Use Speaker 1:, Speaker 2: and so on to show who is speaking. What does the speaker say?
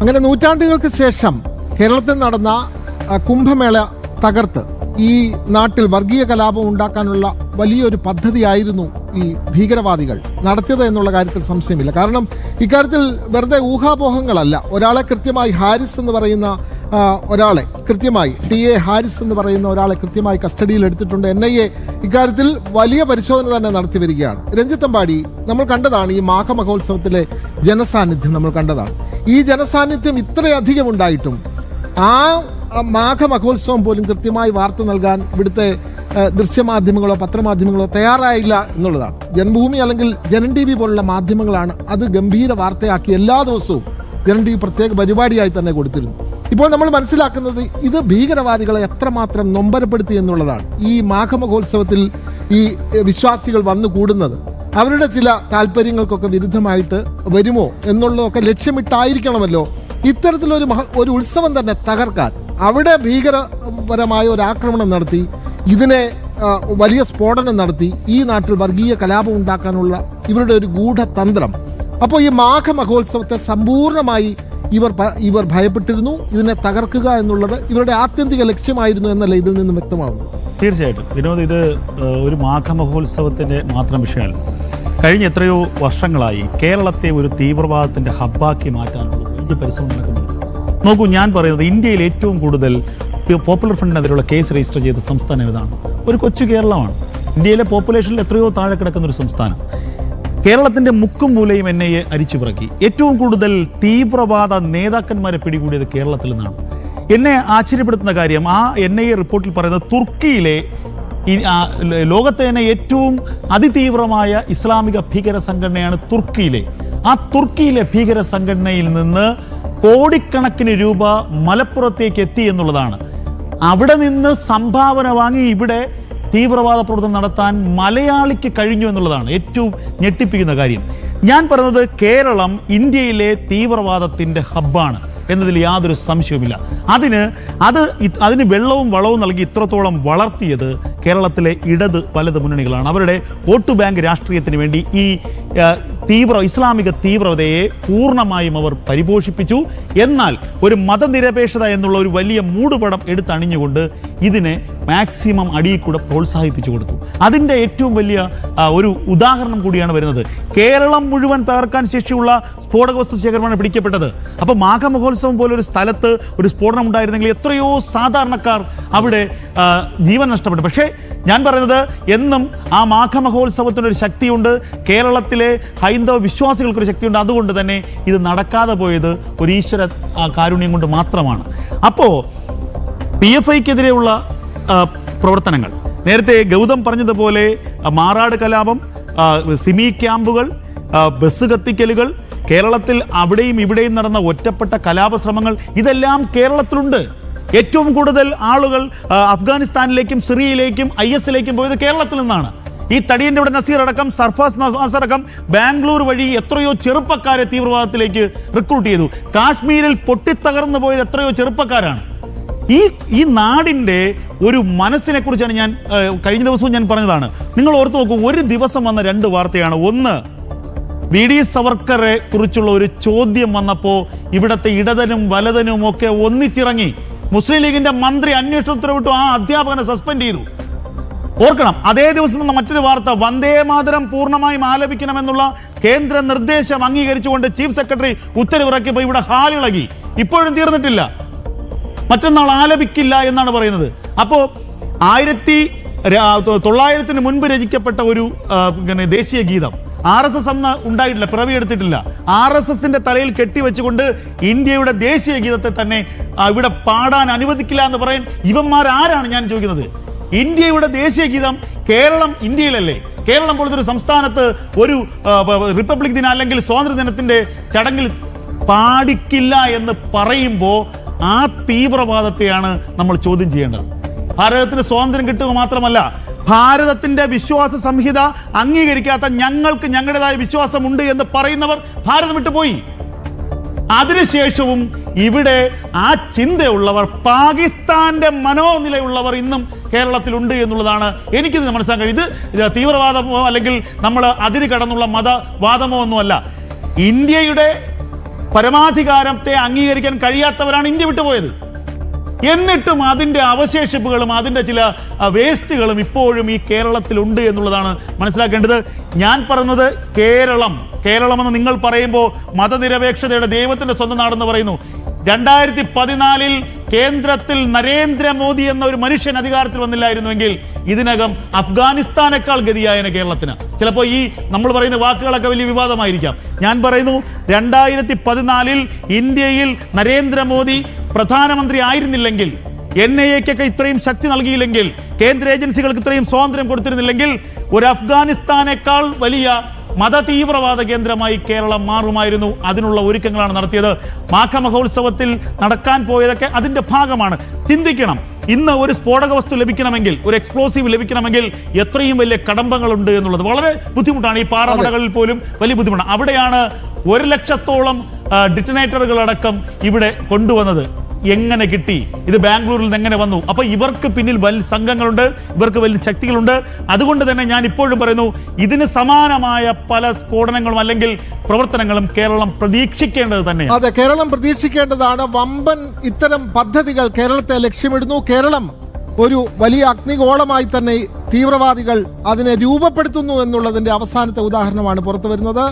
Speaker 1: അങ്ങനെ നൂറ്റാണ്ടുകൾക്ക് ശേഷം കേരളത്തിൽ നടന്ന കുംഭമേള തകർത്ത് ഈ നാട്ടിൽ വർഗീയ കലാപം ഉണ്ടാക്കാനുള്ള വലിയൊരു പദ്ധതിയായിരുന്നു ഈ ഭീകരവാദികൾ നടത്തിയത് എന്നുള്ള കാര്യത്തിൽ സംശയമില്ല. കാരണം ഇക്കാര്യത്തിൽ വെറുതെ ഊഹാപോഹങ്ങളല്ല. ഒരാളെ കൃത്യമായി ഹാരിസ് എന്ന് പറയുന്ന ഒരാളെ കൃത്യമായി TA ഹാരിസ് എന്ന് പറയുന്ന ഒരാളെ കൃത്യമായി കസ്റ്റഡിയിൽ എടുത്തിട്ടുണ്ട്. NIA ഇക്കാര്യത്തിൽ വലിയ പരിശോധന തന്നെ നടത്തി വരികയാണ്. രഞ്ജിത്തമ്പാടി നമ്മൾ കണ്ടതാണ്, ഈ മാഘമഹോത്സവത്തിലെ ജനസാന്നിധ്യം നമ്മൾ കണ്ടതാണ്. ഈ ജനസാന്നിധ്യം ഇത്രയധികം ഉണ്ടായിട്ടും ആ മാഘമഹോത്സവം പോലും കൃത്യമായി വാർത്ത നൽകാൻ ഇവിടുത്തെ ദൃശ്യമാധ്യമങ്ങളോ പത്രമാധ്യമങ്ങളോ തയ്യാറായില്ല എന്നുള്ളതാണ്. ജന്മഭൂമി അല്ലെങ്കിൽ ജനൻ TV പോലുള്ള മാധ്യമങ്ങളാണ് അത് ഗംഭീര വാർത്തയാക്കി എല്ലാ ദിവസവും ജനൻ TV പ്രത്യേക പരിപാടിയായി തന്നെ കൊടുത്തിരുന്നു. ഇപ്പോൾ നമ്മൾ മനസ്സിലാക്കുന്നത് ഇത് ഭീകരവാദികളെ എത്രമാത്രം നൊമ്പരപ്പെടുത്തി എന്നുള്ളതാണ്. ഈ മാഘമഹോത്സവത്തിൽ ഈ വിശ്വാസികൾ വന്നു കൂടുന്നത് അവരുടെ ചില താല്പര്യങ്ങൾക്കൊക്കെ വിരുദ്ധമായിട്ട് വരുമോ എന്നുള്ളതൊക്കെ ലക്ഷ്യമിട്ടായിരിക്കണമല്ലോ ഇത്തരത്തിലൊരു ഉത്സവം തന്നെ തകർക്കാൻ അവിടെ ഭീകരപരമായ ഒരു ആക്രമണം നടത്തി ഇതിനെ വലിയ സ്ഫോടനം നടത്തി ഈ നാട്ടിൽ വർഗീയ കലാപം ഉണ്ടാക്കാനുള്ള ഇവരുടെ ഒരു ഗൂഢതന്ത്രം. അപ്പോൾ ഈ മാഘമഹോത്സവത്തെ സമ്പൂർണ്ണമായി ഇവർ ഭയപ്പെട്ടിരുന്നു. ഇതിനെ തകർക്കുക എന്നുള്ളത് ഇവരുടെ ആത്യന്തിക ലക്ഷ്യമായിരുന്നു എന്നല്ല ഇതിൽ നിന്നും വ്യക്തമാകുന്നു.
Speaker 2: തീർച്ചയായിട്ടും വിനോദ്, ഇത് ഒരു മാഘമഹോത്സവത്തിൻ്റെ മാത്രം വിഷയമല്ല. കഴിഞ്ഞ എത്രയോ വർഷങ്ങളായി കേരളത്തെ ഒരു തീവ്രവാദത്തിൻ്റെ ഹബ്ബാക്കി മാറ്റാനുള്ള വലിയ പരിശ്രമം നടക്കുന്നുണ്ട്. നോക്കൂ, ഞാൻ പറയുന്നത് ഇന്ത്യയിൽ ഏറ്റവും കൂടുതൽ പോപ്പുലർ ഫ്രണ്ടിനെതിരെയുള്ള കേസ് രജിസ്റ്റർ ചെയ്ത സംസ്ഥാനം ഏതാണ്? ഒരു കൊച്ചു കേരളമാണ്. ഇന്ത്യയിലെ പോപ്പുലേഷനിൽ എത്രയോ താഴെ കിടക്കുന്ന ഒരു സംസ്ഥാനം. കേരളത്തിൻ്റെ മുക്കും മൂലയും NIA അരിച്ചുപിറക്കി. ഏറ്റവും കൂടുതൽ തീവ്രവാദ നേതാക്കന്മാരെ പിടികൂടിയത് കേരളത്തിൽ നിന്നാണ്. എന്നെ ആശ്ചര്യപ്പെടുത്തുന്ന കാര്യം, ആ NIA റിപ്പോർട്ടിൽ പറയുന്നത് തുർക്കിയിലെ ലോകത്തെ തന്നെ ഏറ്റവും അതിതീവ്രമായ ഇസ്ലാമിക ഭീകര സംഘടനയാണ് തുർക്കിയിലെ. ആ തുർക്കിയിലെ ഭീകര സംഘടനയിൽ നിന്ന് കോടിക്കണക്കിന് രൂപ മലപ്പുറത്തേക്ക് എത്തി എന്നുള്ളതാണ്. അവിടെ നിന്ന് സംഭാവന വാങ്ങി ഇവിടെ തീവ്രവാദ പ്രവർത്തനം നടത്താൻ മലയാളിക്ക് കഴിഞ്ഞു എന്നുള്ളതാണ് ഏറ്റവും ഞെട്ടിപ്പിക്കുന്ന കാര്യം. ഞാൻ പറഞ്ഞത് കേരളം ഇന്ത്യയിലെ തീവ്രവാദത്തിൻ്റെ ഹബ്ബാണ് എന്നതിൽ യാതൊരു സംശയവുമില്ല. അതിന് വെള്ളവും വളവും നൽകി ഇത്രത്തോളം വളർത്തിയത് കേരളത്തിലെ ഇടത് വലത് മുന്നണികളാണ്. അവരുടെ വോട്ട് ബാങ്ക് രാഷ്ട്രീയത്തിന് വേണ്ടി ഈ ഇസ്ലാമിക തീവ്രതയെ പൂർണ്ണമായും അവർ പരിപോഷിപ്പിച്ചു. എന്നാൽ ഒരു മതനിരപേക്ഷത എന്നുള്ള ഒരു വലിയ മൂടുപടം എടുത്തണിഞ്ഞുകൊണ്ട് ഇതിനെ മാക്സിമം അടിയിൽ കൂടെ പ്രോത്സാഹിപ്പിച്ചു കൊടുത്തു. അതിൻ്റെ ഏറ്റവും വലിയ ഒരു ഉദാഹരണം കൂടിയാണ് വരുന്നത്. കേരളം മുഴുവൻ തകർക്കാൻ ശേഷിയുള്ള സ്ഫോടക വസ്തു ശേഖരമാണ് പിടിക്കപ്പെട്ടത്. അപ്പോൾ മാഘമഹോത്സവം പോലൊരു സ്ഥലത്ത് ഒരു സ്ഫോടനം ഉണ്ടായിരുന്നെങ്കിൽ എത്രയോ സാധാരണക്കാർ അവിടെ ജീവൻ നഷ്ടപ്പെട്ടു. പക്ഷേ ഞാൻ പറയുന്നത്, എന്നും ആ മാഘമഹോത്സവത്തിനൊരു ശക്തിയുണ്ട്, കേരളത്തിലെ ഹൈന്ദവ വിശ്വാസികൾക്കൊരു ശക്തിയുണ്ട്. അതുകൊണ്ട് തന്നെ ഇത് നടക്കാതെ പോയത് ഒരു ഈശ്വര കാരുണ്യം കൊണ്ട് മാത്രമാണ്. അപ്പോൾ PFIക്കെതിരെയുള്ള പ്രവർത്തനങ്ങൾ, നേരത്തെ ഗൗതം പറഞ്ഞതുപോലെ മാറാട് കലാപം, സിമി ക്യാമ്പുകൾ, ബസ് കത്തിക്കലുകൾ, കേരളത്തിൽ അവിടെയും ഇവിടെയും നടന്ന ഒറ്റപ്പെട്ട കലാപശ്രമങ്ങൾ, ഇതെല്ലാം കേരളത്തിലുണ്ട്. ഏറ്റവും കൂടുതൽ ആളുകൾ അഫ്ഗാനിസ്ഥാനിലേക്കും സിറിയയിലേക്കും IS-ലേക്കും പോയത് കേരളത്തിൽ നിന്നാണ്. ഈ തടിയൻ്റെ ഇവിടെ നസീർ അടക്കം, സർഫാസ് നവാസ് അടക്കം ബാംഗ്ലൂർ വഴി എത്രയോ ചെറുപ്പക്കാരെ തീവ്രവാദത്തിലേക്ക് റിക്രൂട്ട് ചെയ്തു. കാശ്മീരിൽ പൊട്ടിത്തകർന്നു പോയത് എത്രയോ ചെറുപ്പക്കാരാണ്. ഈ നാടിൻ്റെ ഒരു മനസ്സിനെ കുറിച്ചാണ് ഞാൻ കഴിഞ്ഞ ദിവസവും ഞാൻ പറഞ്ഞതാണ്. നിങ്ങൾ ഓർത്ത് നോക്കൂ, ഒരു ദിവസം വന്ന 2 വാർത്തയാണ്. ഒന്ന്, VD സവർക്കറെ കുറിച്ചുള്ള ഒരു ചോദ്യം വന്നപ്പോൾ ഇവിടുത്തെ ഇടതനും വലതനും ഒക്കെ ഒന്നിച്ചിറങ്ങി മുസ്ലിം ലീഗിന്റെ മന്ത്രി അന്വേഷണ ഉത്തരവിട്ടു, ആ അധ്യാപകനെ സസ്പെൻഡ് ചെയ്തു. ഓർക്കണം, അതേ ദിവസം വന്ന മറ്റൊരു വാർത്ത, വന്ദേ മാതരം പൂർണ്ണമായും ആലപിക്കണമെന്നുള്ള കേന്ദ്ര നിർദ്ദേശം അംഗീകരിച്ചുകൊണ്ട് ചീഫ് സെക്രട്ടറി ഉത്തരവിറക്കിയപ്പോൾ ഇവിടെ ഹാലിളകി. ഇപ്പോഴും തീർന്നിട്ടില്ല, മറ്റന്നാൾ ആലപിക്കില്ല എന്നാണ് പറയുന്നത്. അപ്പോൾ 1900 മുൻപ് രചിക്കപ്പെട്ട ഒരു ദേശീയ ഗീതം RSS അന്ന് ഉണ്ടായിട്ടില്ല, പിറവിയെടുത്തിട്ടില്ല. RSSന്റെ തലയിൽ കെട്ടിവെച്ചുകൊണ്ട് ഇന്ത്യയുടെ ദേശീയ ഗീതത്തെ തന്നെ ഇവിടെ പാടാൻ അനുവദിക്കില്ല എന്ന് പറയാൻ ഇവന്മാരാരാണ് ഞാൻ ചോദിക്കുന്നത്? ഇന്ത്യയുടെ ദേശീയ ഗീതം കേരളം ഇന്ത്യയിലല്ലേ? കേരളം പോലത്തെ ഒരു സംസ്ഥാനത്ത് ഒരു റിപ്പബ്ലിക് ദിനം അല്ലെങ്കിൽ സ്വാതന്ത്ര്യ ദിനത്തിന്റെ ചടങ്ങിൽ പാടിക്കില്ല എന്ന് പറയുമ്പോൾ ആ തീവ്രവാദത്തെയാണ് നമ്മൾ ചോദ്യം ചെയ്യേണ്ടത്. ഭാരതത്തിന് സ്വാതന്ത്ര്യം കിട്ടുക മാത്രമല്ല, ഭാരതത്തിന്റെ വിശ്വാസ സംഹിത അംഗീകരിക്കാത്ത ഞങ്ങൾക്ക് ഞങ്ങളുടേതായ വിശ്വാസമുണ്ട് എന്ന് പറയുന്നവർ ഭാരതം വിട്ടുപോയി. അതിനുശേഷവും ഇവിടെ ആ ചിന്തയുള്ളവർ, പാകിസ്ഥാന്റെ മനോനിലയുള്ളവർ ഇന്നും കേരളത്തിലുണ്ട് എന്നുള്ളതാണ് എനിക്കിത് മനസ്സിലാക്കാൻ കഴിയും. ഇത് തീവ്രവാദമോ അല്ലെങ്കിൽ നമ്മൾ അതിര് കടന്നുള്ള മതവാദമോ ഒന്നുമല്ല. ഇന്ത്യയുടെ പരമാധികാരത്തെ അംഗീകരിക്കാൻ കഴിയാത്തവരാണ് ഇന്ത്യ വിട്ടുപോയത്. എന്നിട്ടും അതിൻ്റെ അവശേഷിപ്പുകളും അതിൻ്റെ ചില വേസ്റ്റുകളും ഇപ്പോഴും ഈ കേരളത്തിലുണ്ട് എന്നുള്ളതാണ് മനസ്സിലാക്കേണ്ടത്. ഞാൻ പറഞ്ഞത് കേരളമെന്ന് നിങ്ങൾ പറയുമ്പോൾ മതനിരപേക്ഷതയുടെ ദൈവത്തിൻ്റെ സ്വന്തം നാടെന്ന് പറയുന്നു. 2014 കേന്ദ്രത്തിൽ നരേന്ദ്രമോദി എന്ന ഒരു മനുഷ്യൻ അധികാരത്തിൽ വന്നില്ലായിരുന്നുവെങ്കിൽ ഇതിനകം അഫ്ഗാനിസ്ഥാനേക്കാൾ ഗതിയായന കേരളത്തിന്. ചിലപ്പോൾ ഈ നമ്മൾ പറയുന്ന വാക്കുകളൊക്കെ വലിയ വിവാദമായിരിക്കാം. ഞാൻ പറയുന്നു 2014 ഇന്ത്യയിൽ നരേന്ദ്രമോദി പ്രധാനമന്ത്രി ആയിരുന്നില്ലെങ്കിൽ, NIA-ക്കൊക്കെ ഇത്രയും ശക്തി നൽകിയില്ലെങ്കിൽ, കേന്ദ്ര ഏജൻസികൾക്ക് ഇത്രയും സ്വാതന്ത്ര്യം കൊടുത്തിരുന്നില്ലെങ്കിൽ ഒരു അഫ്ഗാനിസ്ഥാനേക്കാൾ വലിയ മതതീവ്രവാദ കേന്ദ്രമായി കേരളം മാറുമായിരുന്നു. അതിനുള്ള ഒരുക്കങ്ങളാണ് നടത്തിയത്. മാഘ മഹോത്സവത്തിൽ നടക്കാൻ പോയതൊക്കെ അതിൻ്റെ ഭാഗമാണ്. ചിന്തിക്കണം, ഇന്ന് ഒരു സ്ഫോടക വസ്തു ലഭിക്കണമെങ്കിൽ, ഒരു എക്സ്പ്ലോസീവ് ലഭിക്കണമെങ്കിൽ എത്രയും വലിയ കടമ്പങ്ങളുണ്ട് എന്നുള്ളത് വളരെ ബുദ്ധിമുട്ടാണ്. ഈ പാറമടകളിൽ പോലും വലിയ ബുദ്ധിമുട്ടാണ്. അവിടെയാണ് 1 ലക്ഷത്തോളം ഡിറ്റനേറ്ററുകളടക്കം ഇവിടെ കൊണ്ടുവന്നത്. എങ്ങനെ കിട്ടി? ഇത് ബാംഗ്ലൂരിൽ നിന്ന് എങ്ങനെ വന്നു? അപ്പോൾ ഇവർക്ക് പിന്നിൽ വലിയ സംഘങ്ങളുണ്ട്, ഇവർക്ക് വലിയ ശക്തികളുണ്ട്. അതുകൊണ്ട് തന്നെ ഞാൻ ഇപ്പോഴും പറയുന്നു, ഇതിന് സമാനമായ പല സ്ഫോടനങ്ങളും അല്ലെങ്കിൽ പ്രവർത്തനങ്ങളും കേരളം പ്രതീക്ഷിക്കേണ്ടത് തന്നെയാണ്.
Speaker 1: അതെ, കേരളം പ്രതീക്ഷിക്കേണ്ടതാണ്. വമ്പൻ ഇത്തരം പദ്ധതികൾ കേരളത്തെ ലക്ഷ്യമിടുന്നു. കേരളം ഒരു വലിയ അഗ്നിഗോളമായി തന്നെ തീവ്രവാദികൾ അതിനെ രൂപപ്പെടുത്തുന്നു എന്നുള്ളതിന്റെ അവസാനത്തെ ഉദാഹരണമാണ് പുറത്തു വരുന്നത്.